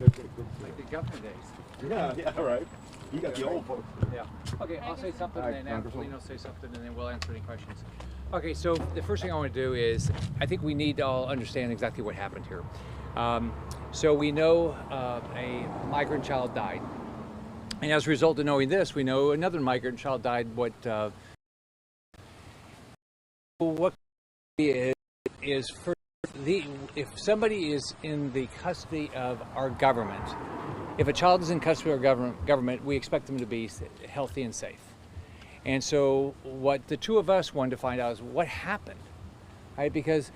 Like the government days. Yeah, right. You got the old folks. Yeah. Okay, I'll say something and then Angelina will say something and then we'll answer any questions. Okay, so the first thing I want to do is, I think we need to all understand exactly what happened here. So we know a migrant child died. And as a result of knowing this, we know another migrant child died. What is for if somebody is in the custody of our government, if a child is in custody of our government, we expect them to be healthy and safe. And so what the two of us wanted to find out is what happened, right? Because,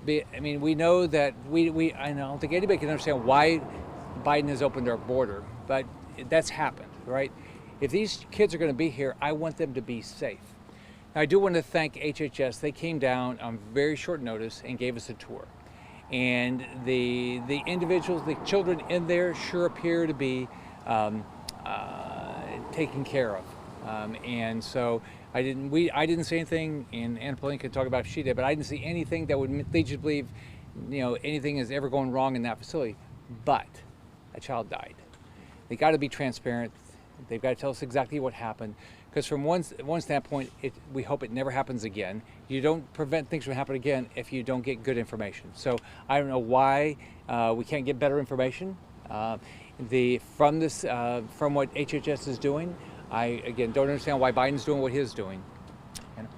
I mean, we know that I don't think anybody can understand why Biden has opened our border, but that's happened, right? If these kids are going to be here, I want them to be safe. Now, I do want to thank HHS. They came down on very short notice and gave us a tour. And the individuals, the children in there sure appear to be taken care of. And so I didn't say anything, and Anna Pauline could talk about if she did, but I didn't see anything that would lead you to believe, anything is ever going wrong in that facility. But a child died. They got to be transparent. They've got to tell us exactly what happened. Because from one standpoint, we hope it never happens again. You don't prevent things from happening again if you don't get good information. So I don't know why we can't get better information. From what HHS is doing, I again don't understand why Biden's doing what he's doing.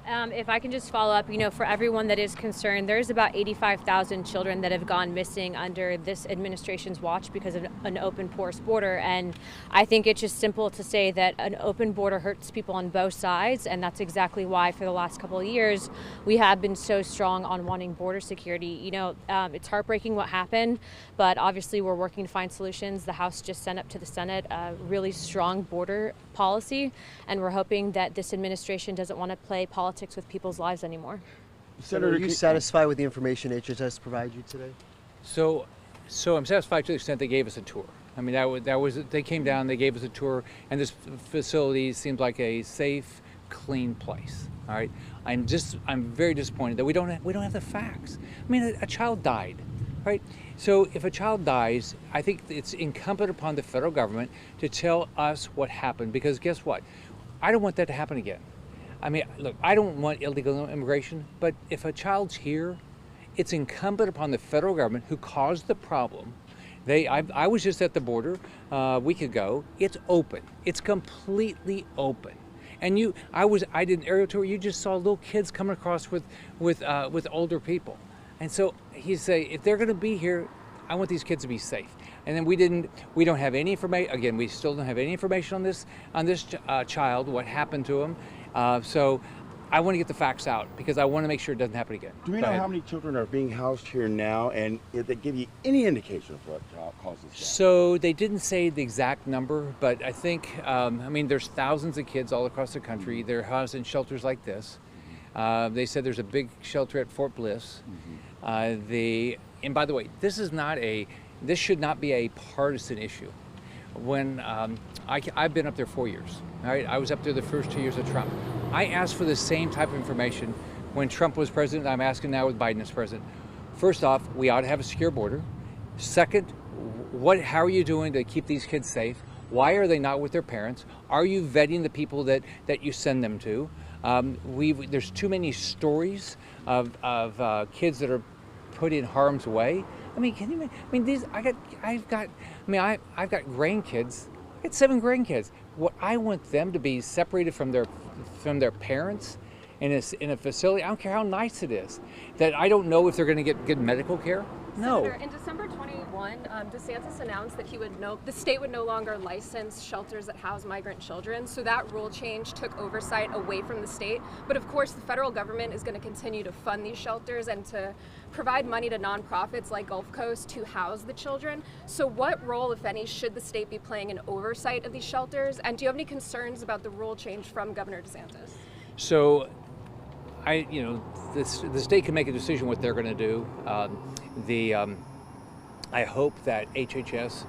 If I can just follow up, for everyone that is concerned, there's about 85,000 children that have gone missing under this administration's watch because of an open, porous border. And I think it's just simple to say that an open border hurts people on both sides. And that's exactly why for the last couple of years, we have been so strong on wanting border security. It's heartbreaking what happened, but obviously we're working to find solutions. The House just sent up to the Senate a really strong border policy, and we're hoping that this administration doesn't want to play politics with people's lives anymore. Senator, are you satisfied with the information HHS provided you today? So I'm satisfied to the extent they gave us a tour. I mean, they came down, they gave us a tour, and this facility seems like a safe, clean place. All right, I'm very disappointed that we don't have the facts. I mean, a child died, right? So if a child dies, I think it's incumbent upon the federal government to tell us what happened, because guess what? I don't want that to happen again. I mean, look, I don't want illegal immigration, but if a child's here, it's incumbent upon the federal government who caused the problem. I was just at the border a week ago. It's open. It's completely open. And I did an aerial tour. You just saw little kids coming across with older people. And so he say, if they're going to be here, I want these kids to be safe. And then we don't have any information. Again, we still don't have any information on this child, what happened to him. So I want to get the facts out because I want to make sure it doesn't happen again. Do we know how many children are being housed here now, and if they give you any indication of what causes that? So they didn't say the exact number, but I think, there's thousands of kids all across the country. They're housed in shelters like this. They said there's a big shelter at Fort Bliss. And by the way, this should not be a partisan issue. When I've been up there 4 years, all right? I was up there the first 2 years of Trump. I asked for the same type of information when Trump was president. I'm asking now with Biden as president. First off, we ought to have a secure border. Second, how are you doing to keep these kids safe? Why are they not with their parents? Are you vetting the people that you send them to? There's too many stories of kids that are put in harm's way. I mean, can you? I mean, I've got grandkids. I got 7 grandkids. What I want them to be separated from their parents in a facility. I don't care how nice it is. That I don't know if they're going to get good medical care. No. Senator, in December 21, DeSantis announced that the state would no longer license shelters that house migrant children. So that rule change took oversight away from the state. But of course, the federal government is going to continue to fund these shelters and to provide money to nonprofits like Gulf Coast to house the children. So what role, if any, should the state be playing in oversight of these shelters? And do you have any concerns about the rule change from Governor DeSantis? So, the state can make a decision what they're going to do. I hope that HHS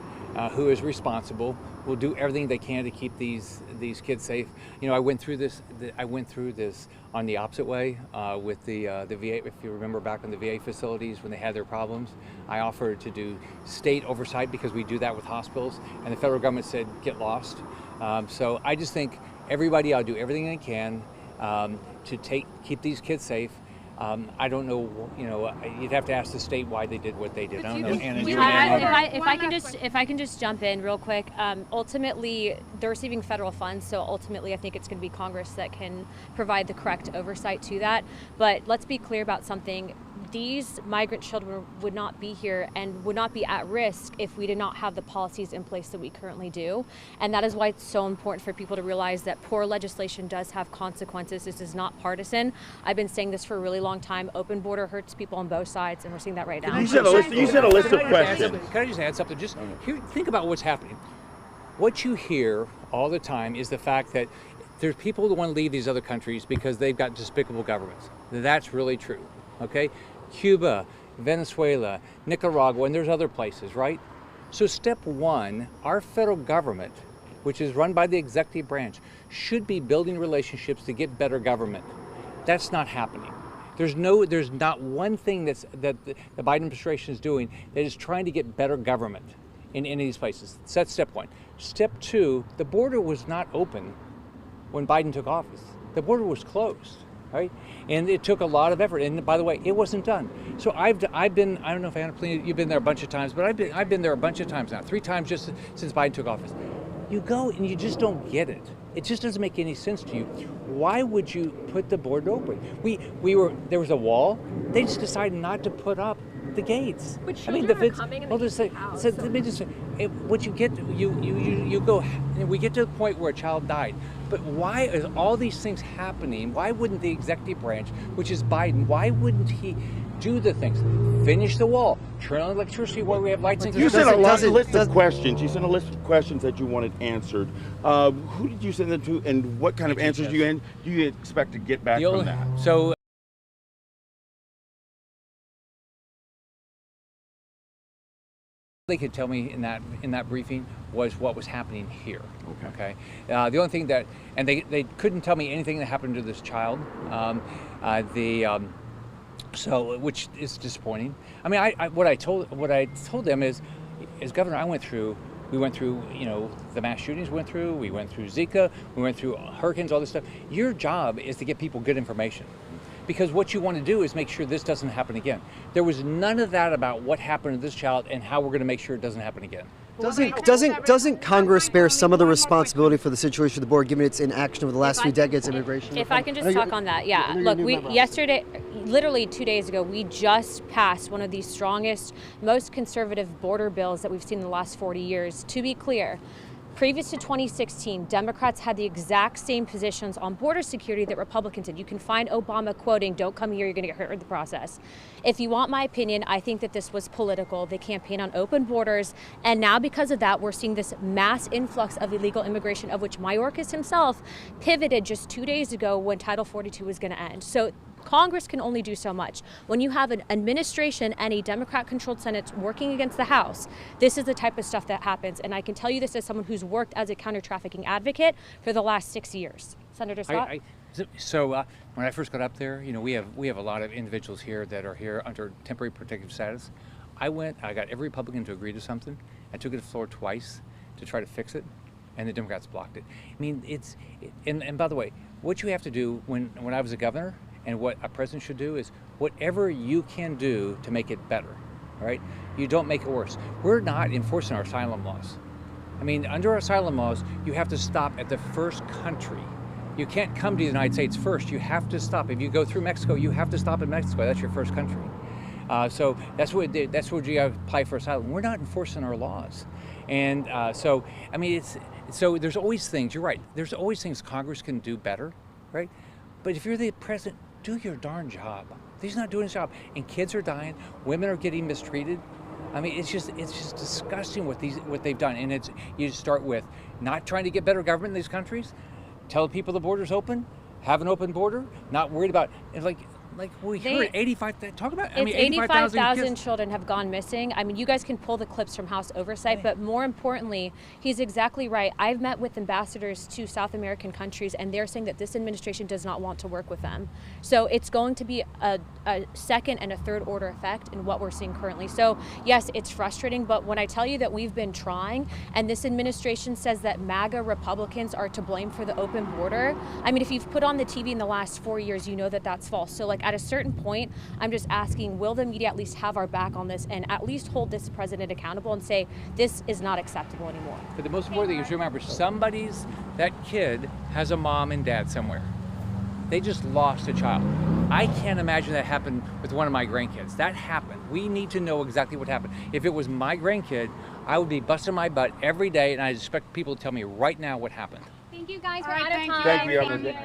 who is responsible will do everything they can to keep these kids safe. You know, I went through this on the opposite way with the VA. If you remember back in the VA facilities when they had their problems, I offered to do state oversight because we do that with hospitals, and the federal government said get lost. So I just think everybody ought to do everything they can to keep these kids safe. I don't know, you know, you'd have to ask the state why they did what they did. I don't know. Anna, If I can just jump in real quick, ultimately they're receiving federal funds, so ultimately I think it's going to be Congress that can provide the correct oversight to that. But let's be clear about something. These migrant children would not be here and would not be at risk if we did not have the policies in place that we currently do. And that is why it's so important for people to realize that poor legislation does have consequences. This is not partisan. I've been saying this for a really long time. Open border hurts people on both sides, and we're seeing that right now. You said a list of questions. Can I just add something? Just here, think about what's happening. What you hear all the time is the fact that there's people who want to leave these other countries because they've got despicable governments. That's really true. Okay? Cuba, Venezuela, Nicaragua, and there's other places, right? So step one, our federal government, which is run by the executive branch, should be building relationships to get better government. That's not happening. There's not one thing that the Biden administration is doing that is trying to get better government in any of these places. So that's step one. Step two, the border was not open when Biden took office. The border was closed. Right? And it took a lot of effort. And by the way, it wasn't done. So I've been, I don't know if Anna, you've been there a bunch of times, but I've been there a bunch of times now, 3 times just since Biden took office. You go and you just don't get it. It just doesn't make any sense to you. Why would you put the border open? There was a wall. They just decided not to put up the gates. But children are coming and let me just say, what you get, you go, we get to the point where a child died. But why is all these things happening? Why wouldn't the executive branch, which is Biden, why wouldn't he do the things? Finish the wall, turn on electricity where we have lights and You sent a list of questions. You sent a list of questions that you wanted answered. Who did you send them to, and what kind of answers do you expect to get back from that? So they could tell me in that briefing was what was happening here. Okay. The only thing that, and they couldn't tell me anything that happened to this child. So which is disappointing. I mean, what I told them is, as governor, we went through, you know, the mass shootings we went through Zika, we went through hurricanes, all this stuff. Your job is to get people good information. Because what you want to do is make sure this doesn't happen again. There was none of that about what happened to this child and how we're going to make sure it doesn't happen again. Doesn't Congress bear some of the responsibility for the situation of the border, given its inaction over the last few decades of immigration? If I can just talk on that, yeah. Look, yesterday, literally 2 days ago, we just passed one of the strongest, most conservative border bills that we've seen in the last 40 years. To be clear, previous to 2016, Democrats had the exact same positions on border security that Republicans did. You can find Obama quoting, "Don't come here, you're going to get hurt in the process." If you want my opinion, I think that this was political. They campaigned on open borders, and now because of that, we're seeing this mass influx of illegal immigration, of which Mayorkas himself pivoted just 2 days ago when Title 42 was going to end. So Congress can only do so much. When you have an administration and a Democrat-controlled Senate working against the House, this is the type of stuff that happens. And I can tell you this as someone who's worked as a counter-trafficking advocate for the last 6 years. Senator Scott? When I first got up there, you know, we have a lot of individuals here that are here under temporary protective status. I got every Republican to agree to something. I took it to the floor twice to try to fix it, and the Democrats blocked it. I mean, and by the way, what you have to do when I was a governor, and what a president should do, is whatever you can do to make it better, right? You don't make it worse. We're not enforcing our asylum laws. I mean, under our asylum laws, you have to stop at the first country. You can't come to the United States first. You have to stop. If you go through Mexico, you have to stop in Mexico. That's your first country. So that's what you got to apply for asylum. We're not enforcing our laws. And so, I mean, so there's always things, you're right, there's always things Congress can do better, right? But if you're the president, do your darn job. He's not doing his job. And kids are dying, women are getting mistreated. I mean, it's just disgusting what they've done. And you start with not trying to get better government in these countries, tell people the border's open, have an open border, not worried about, it's like, like we They- heard 85. Talk about. I It's mean, 85,000 kids. children have gone missing. I mean, you guys can pull the clips from House Oversight, but more importantly, he's exactly right. I've met with ambassadors to South American countries, and they're saying that this administration does not want to work with them. So it's going to be a second and a third order effect in what we're seeing currently. So yes, it's frustrating, but when I tell you that we've been trying, and this administration says that MAGA Republicans are to blame for the open border, I mean, if you've put on the TV in the last 4 years, you know that that's false. So like at a certain point, I'm just asking, will the media at least have our back on this and at least hold this president accountable and say this is not acceptable anymore? But the most important thing is remember, that kid has a mom and dad somewhere. They just lost a child. I can't imagine that happened with one of my grandkids. That happened. We need to know exactly what happened. If it was my grandkid, I would be busting my butt every day, and I expect people to tell me right now what happened. Thank you guys. All right, We're out of thank you. time. Thank you. Have a good day.